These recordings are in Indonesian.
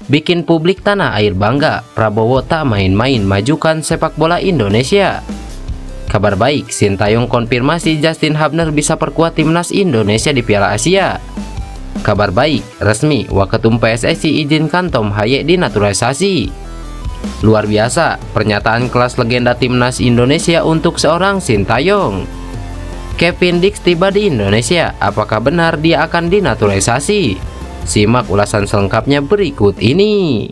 Bikin publik tanah air bangga, Prabowo tak main-main majukan sepak bola Indonesia. Kabar baik, Sintayong konfirmasi Justin Hubner bisa perkuat timnas Indonesia di Piala Asia. Kabar baik, resmi Waketum PSSI izinkan Tom Haye dinaturalisasi. Luar biasa, pernyataan kelas legenda timnas Indonesia untuk seorang Sintayong. Kevin Dix tiba di Indonesia, apakah benar dia akan dinaturalisasi? Simak ulasan selengkapnya berikut ini.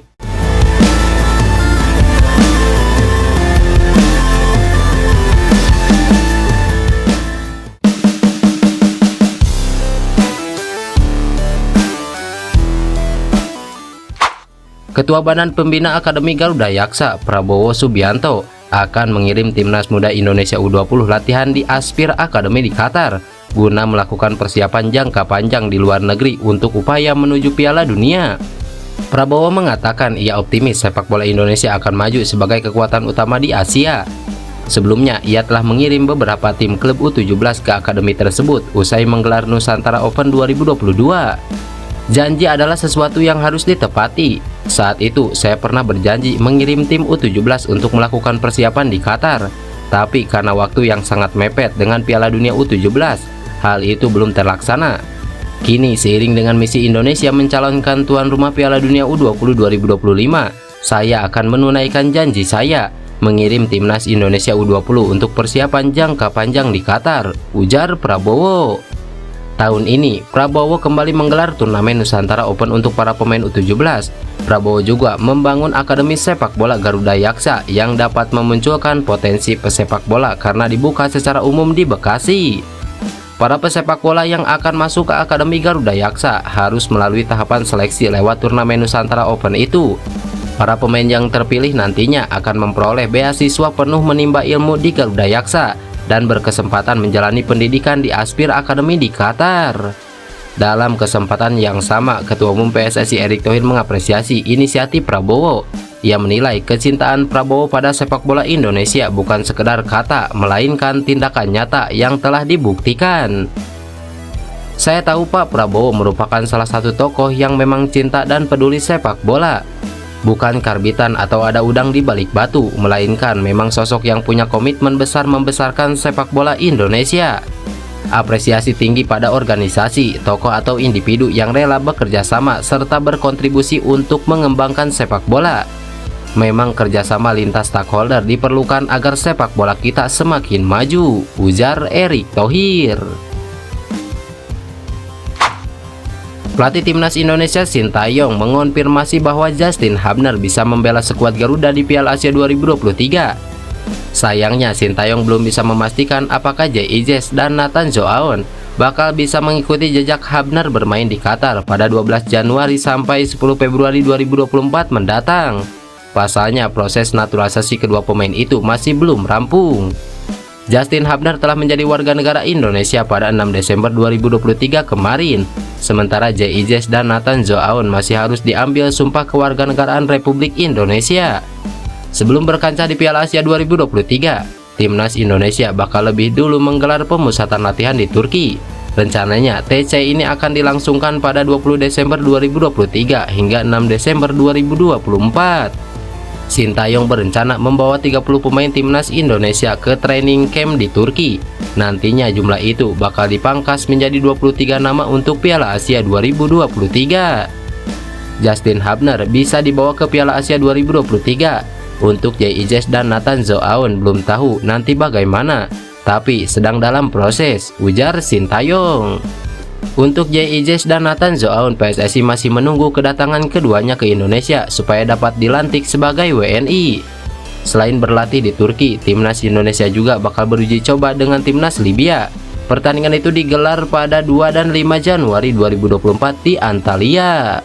Ketua Badan Pembina Akademi Garuda Yaksa, Prabowo Subianto, akan mengirim timnas muda Indonesia U20 latihan di Aspir Academy di Qatar guna melakukan persiapan jangka panjang di luar negeri untuk upaya menuju Piala Dunia. Prabowo mengatakan ia optimis sepak bola Indonesia akan maju sebagai kekuatan utama di Asia. Sebelumnya, ia telah mengirim beberapa tim klub U17 ke akademi tersebut usai menggelar Nusantara Open 2022. Janji adalah sesuatu yang harus ditepati. Saat itu, saya pernah berjanji mengirim tim U17 untuk melakukan persiapan di Qatar. Tapi karena waktu yang sangat mepet dengan Piala Dunia U17, hal itu belum terlaksana. Kini, seiring dengan misi Indonesia mencalonkan tuan rumah Piala Dunia U20 2025, saya akan menunaikan janji saya, mengirim timnas Indonesia U20 untuk persiapan jangka panjang di Qatar, ujar Prabowo. Tahun ini, Prabowo kembali menggelar turnamen Nusantara Open untuk para pemain U17. Prabowo juga membangun Akademi Sepak Bola Garuda Yaksa yang dapat memunculkan potensi pesepak bola karena dibuka secara umum di Bekasi. Para pesepak bola yang akan masuk ke Akademi Garuda Yaksa harus melalui tahapan seleksi lewat turnamen Nusantara Open itu. Para pemain yang terpilih nantinya akan memperoleh beasiswa penuh menimba ilmu di Garuda Yaksa dan berkesempatan menjalani pendidikan di Aspir Academy di Qatar. Dalam kesempatan yang sama, Ketua Umum PSSI Erick Thohir mengapresiasi inisiatif Prabowo. Ia menilai kecintaan Prabowo pada sepak bola Indonesia bukan sekedar kata, melainkan tindakan nyata yang telah dibuktikan. Saya tahu Pak Prabowo merupakan salah satu tokoh yang memang cinta dan peduli sepak bola. Bukan karbitan atau ada udang di balik batu, melainkan memang sosok yang punya komitmen besar membesarkan sepak bola Indonesia. Apresiasi tinggi pada organisasi, tokoh atau individu yang rela bekerja sama serta berkontribusi untuk mengembangkan sepak bola. Memang kerjasama lintas stakeholder diperlukan agar sepak bola kita semakin maju, ujar Erick Thohir. Pelatih timnas Indonesia Sintayong mengonfirmasi bahwa Justin Hubner bisa membela skuad Garuda di Piala Asia 2023. Sayangnya, Sintayong belum bisa memastikan apakah J.I.J. dan Nathan Zoaon bakal bisa mengikuti jejak Hubner bermain di Qatar pada 12 Januari sampai 10 Februari 2024 mendatang. Pasalnya, proses naturalisasi kedua pemain itu masih belum rampung. Justin Hubner telah menjadi warga negara Indonesia pada 6 Desember 2023 kemarin, sementara J.I.J. dan Nathan Zoaon masih harus diambil sumpah kewarganegaraan Republik Indonesia. Sebelum berkancah di Piala Asia 2023, timnas Indonesia bakal lebih dulu menggelar pemusatan latihan di Turki. Rencananya, TC ini akan dilangsungkan pada 20 Desember 2023 hingga 6 Desember 2024. Sintayong berencana membawa 30 pemain timnas Indonesia ke training camp di Turki. Nantinya jumlah itu bakal dipangkas menjadi 23 nama untuk Piala Asia 2023. Justin Hubner bisa dibawa ke Piala Asia 2023. Untuk J.I.J. dan Nathan Zoaon belum tahu nanti bagaimana, tapi sedang dalam proses, ujar Sintayong. Untuk J.I.J. dan Nathan Zoaon, PSSI masih menunggu kedatangan keduanya ke Indonesia supaya dapat dilantik sebagai WNI. Selain berlatih di Turki, timnas Indonesia juga bakal beruji coba dengan timnas Libya. Pertandingan itu digelar pada 2 dan 5 Januari 2024 di Antalya.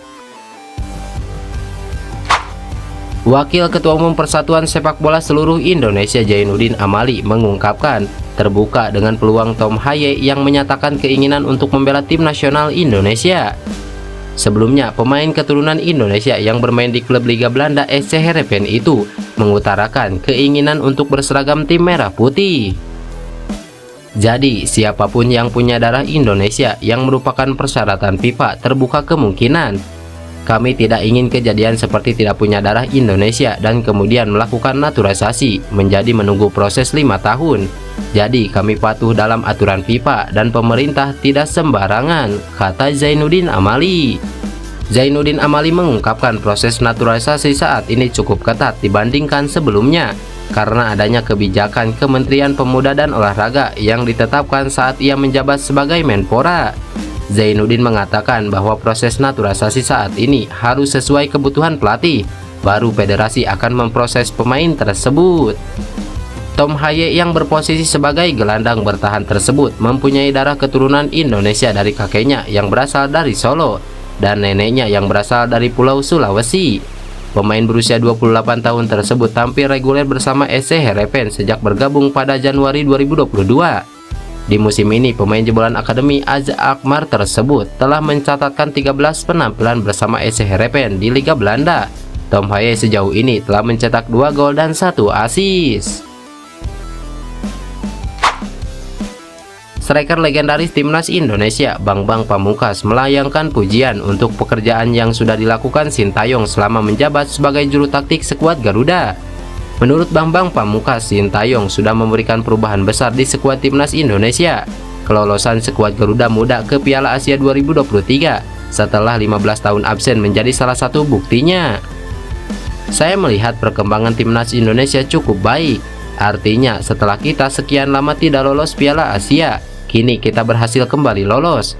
Wakil Ketua Umum Persatuan Sepak Bola Seluruh Indonesia Zainuddin Amali mengungkapkan terbuka dengan peluang Tom Haye yang menyatakan keinginan untuk membela tim nasional Indonesia. Sebelumnya, pemain keturunan Indonesia yang bermain di klub Liga Belanda SC Heerenveen itu mengutarakan keinginan untuk berseragam tim merah putih. Jadi, siapapun yang punya darah Indonesia yang merupakan persyaratan FIFA terbuka kemungkinan. Kami tidak ingin kejadian seperti tidak punya darah Indonesia dan kemudian melakukan naturalisasi menjadi menunggu proses 5 tahun. Jadi kami patuh dalam aturan FIFA dan pemerintah tidak sembarangan, kata Zainuddin Amali. Zainuddin Amali mengungkapkan proses naturalisasi saat ini cukup ketat dibandingkan sebelumnya karena adanya kebijakan Kementerian Pemuda dan Olahraga yang ditetapkan saat ia menjabat sebagai Menpora. Zainuddin mengatakan bahwa proses naturalisasi saat ini harus sesuai kebutuhan pelatih, baru federasi akan memproses pemain tersebut. Tom Haye yang berposisi sebagai gelandang bertahan tersebut mempunyai darah keturunan Indonesia dari kakeknya yang berasal dari Solo dan neneknya yang berasal dari Pulau Sulawesi. Pemain berusia 28 tahun tersebut tampil reguler bersama SC Heerenveen sejak bergabung pada Januari 2022. Di musim ini, pemain jebolan Akademi AZ Alkmaar tersebut telah mencatatkan 13 penampilan bersama SC Heerenveen di Liga Belanda. Tom Haye sejauh ini telah mencetak 2 gol dan 1 assist. Striker legendaris Timnas Indonesia, Bambang Pamungkas melayangkan pujian untuk pekerjaan yang sudah dilakukan Sintayong selama menjabat sebagai juru taktik skuad Garuda. Menurut Bambang Pamungkas, Sintayong sudah memberikan perubahan besar di skuad Timnas Indonesia. Kelolosan skuad Garuda Muda ke Piala Asia 2023 setelah 15 tahun absen menjadi salah satu buktinya. Saya melihat perkembangan Timnas Indonesia cukup baik. Artinya setelah kita sekian lama tidak lolos Piala Asia, kini kita berhasil kembali lolos.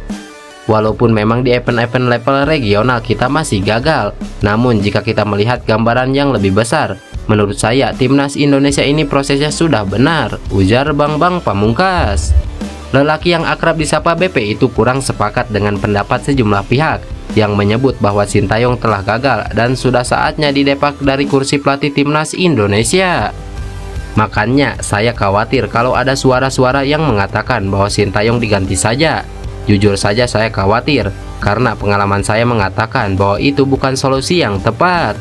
Walaupun memang di event-event level regional kita masih gagal, namun jika kita melihat gambaran yang lebih besar, menurut saya Timnas Indonesia ini prosesnya sudah benar, ujar Bambang Pamungkas. Lelaki yang akrab disapa BP itu kurang sepakat dengan pendapat sejumlah pihak yang menyebut bahwa Sintayong telah gagal dan sudah saatnya didepak dari kursi pelatih Timnas Indonesia. Makanya saya khawatir kalau ada suara-suara yang mengatakan bahwa Sintayong diganti saja. Jujur saja saya khawatir karena pengalaman saya mengatakan bahwa itu bukan solusi yang tepat.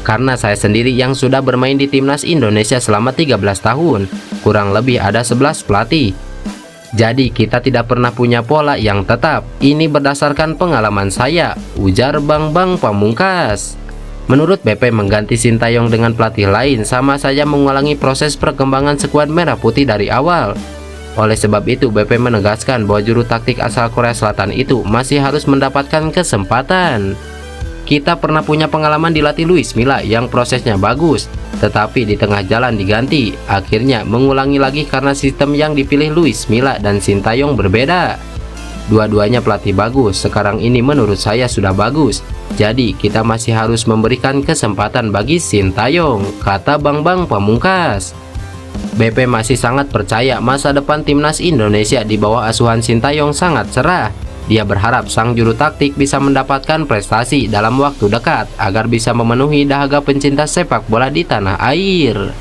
Karena saya sendiri yang sudah bermain di Timnas Indonesia selama 13 tahun, kurang lebih ada 11 pelatih. Jadi kita tidak pernah punya pola yang tetap. Ini berdasarkan pengalaman saya, ujar Bambang Pamungkas. Menurut BP, mengganti Sintayong dengan pelatih lain sama saja mengulangi proses perkembangan skuad merah putih dari awal. Oleh sebab itu, BP menegaskan bahwa juru taktik asal Korea Selatan itu masih harus mendapatkan kesempatan. Kita pernah punya pengalaman dilatih Luis Milla yang prosesnya bagus, tetapi di tengah jalan diganti, akhirnya mengulangi lagi karena sistem yang dipilih Luis Milla dan Sintayong berbeda. Dua-duanya pelatih bagus, sekarang ini menurut saya sudah bagus. Jadi kita masih harus memberikan kesempatan bagi Sintayong, kata Bambang Pamungkas. BP masih sangat percaya masa depan Timnas Indonesia di bawah asuhan Sintayong sangat cerah. Dia berharap sang juru taktik bisa mendapatkan prestasi dalam waktu dekat agar bisa memenuhi dahaga pencinta sepak bola di tanah air.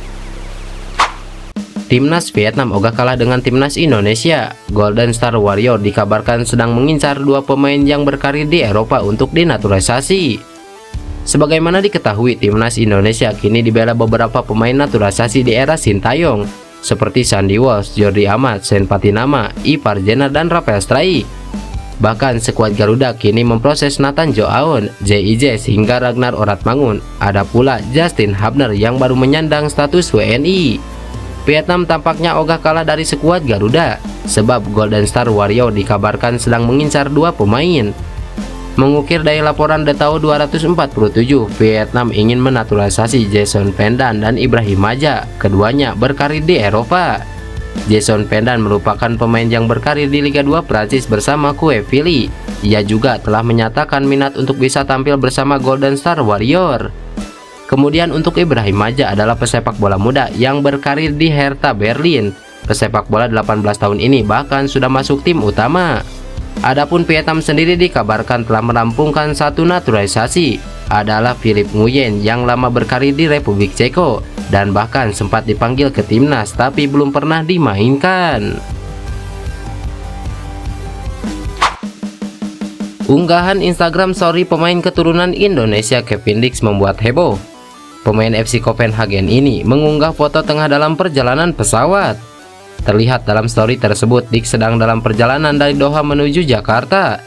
Timnas Vietnam ogah kalah dengan Timnas Indonesia. Golden Star Warrior dikabarkan sedang mengincar 2 pemain yang berkarir di Eropa untuk dinaturalisasi. Sebagaimana diketahui, Timnas Indonesia kini dibela beberapa pemain naturalisasi di era Sintayong, seperti Sandy Walsh, Jordi Amat, Sen Patinama, Ipar Jenner, dan Rafael Struijk. Bahkan skuad Garuda kini memproses Nathan Joaon, JIJ hingga Ragnar Oratmangun. Ada pula Justin Hubner yang baru menyandang status WNI. Vietnam tampaknya ogah kalah dari skuad Garuda, sebab Golden Star Warrior dikabarkan sedang mengincar 2 pemain. Mengukir dari laporan The Tao 247, Vietnam ingin menaturalisasi Jason Pendan dan Ibrahim Maja. Keduanya berkarir di Eropa. Jason Pendan merupakan pemain yang berkarir di Liga 2 Prancis bersama Quevilly. Ia juga telah menyatakan minat untuk bisa tampil bersama Golden Star Warrior. Kemudian untuk Ibrahim Maja adalah pesepak bola muda yang berkarir di Hertha Berlin. Pesepak bola 18 tahun ini bahkan sudah masuk tim utama. Adapun Vietnam sendiri dikabarkan telah merampungkan 1 naturalisasi, adalah Philip Nguyen yang lama berkarir di Republik Ceko dan bahkan sempat dipanggil ke timnas tapi belum pernah dimainkan. Unggahan Instagram story pemain keturunan Indonesia Kevin Dix membuat heboh. Pemain FC Copenhagen ini mengunggah foto tengah dalam perjalanan pesawat. Terlihat dalam story tersebut, Dix sedang dalam perjalanan dari Doha menuju Jakarta.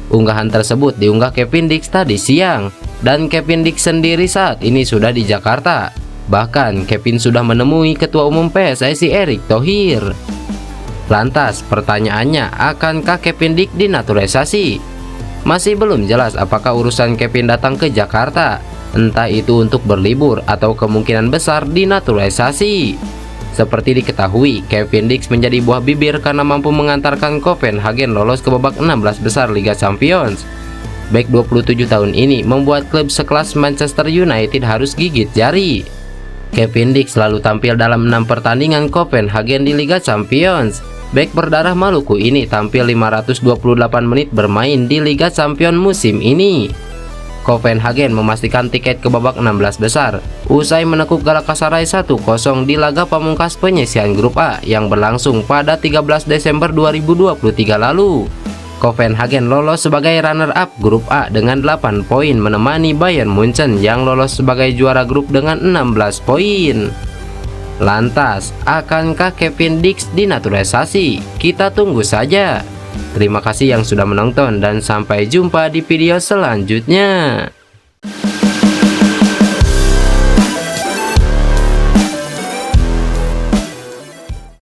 Unggahan tersebut diunggah Kevin Dix tadi siang, dan Kevin Dix sendiri saat ini sudah di Jakarta. Bahkan Kevin sudah menemui Ketua Umum PSSI Erick Thohir. Lantas pertanyaannya, akankah Kevin Dix dinaturalisasi? Masih belum jelas apakah urusan Kevin datang ke Jakarta, entah itu untuk berlibur atau kemungkinan besar dinaturalisasi. Seperti diketahui, Kevin Dix menjadi buah bibir karena mampu mengantarkan Copenhagen lolos ke babak 16 besar Liga Champions. Bek 27 tahun ini membuat klub sekelas Manchester United harus gigit jari. Kevin Dix selalu tampil dalam 6 pertandingan Copenhagen di Liga Champions. Bek berdarah Maluku ini tampil 528 menit bermain di Liga Champions musim ini. Copenhagen memastikan tiket ke babak 16 besar usai menekuk Galatasaray 1-0 di laga pamungkas penyisihan grup A yang berlangsung pada 13 Desember 2023 lalu. Copenhagen lolos sebagai runner-up grup A dengan 8 poin menemani Bayern Munchen yang lolos sebagai juara grup dengan 16 poin. Lantas, akankah Kevin Dix dinaturalisasi? Kita tunggu saja. Terima kasih yang sudah menonton dan sampai jumpa di video selanjutnya.